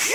To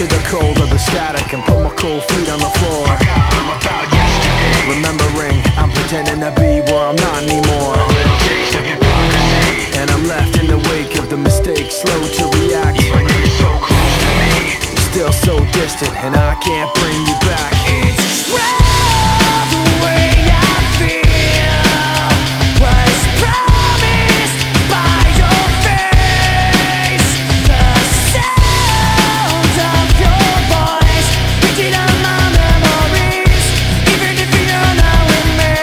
the cold of the static and put my cold feet on the floor. I'm about yesterday, remembering I'm pretending to be where I'm not anymore. A little taste of hypocrisy, and I'm left in the wake of the mistakes, slow to react. Even though you're so close to me, still so distant, and I can't bring you back. It's well the way I feel was promised by your face. The sound of your voice picking on my memories. Even if you're not with me,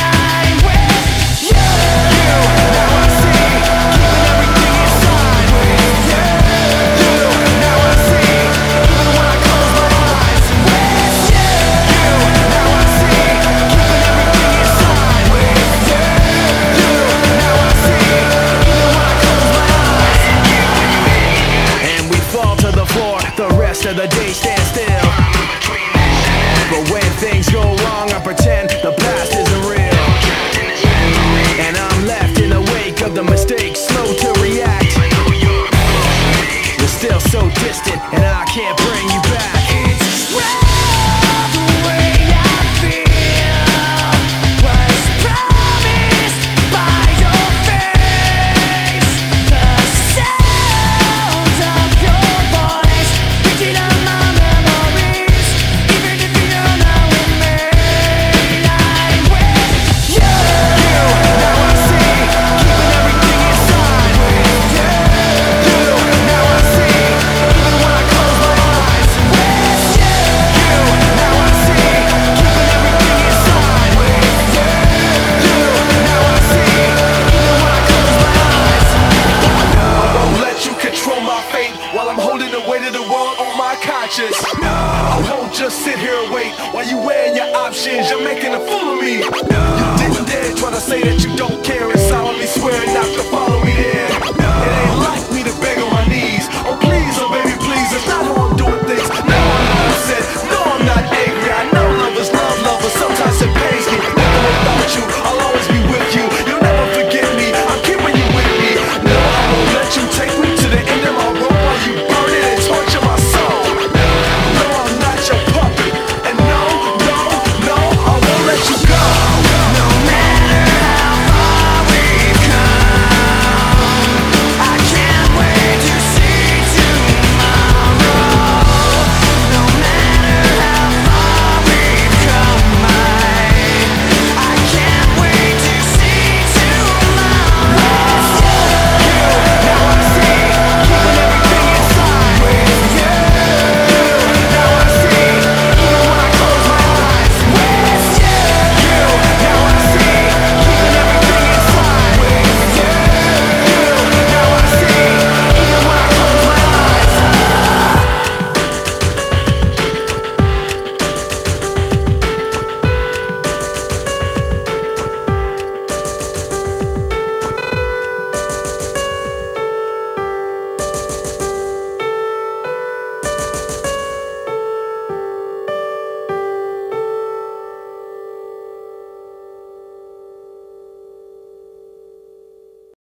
I'm with you. Now I see, keeping everything inside. With you, now I see, even when I close my eyes. With you, now I see, keeping everything inside. With you, now I see, even when I close my eyes. And we fall to the floor, the rest of the day stands still.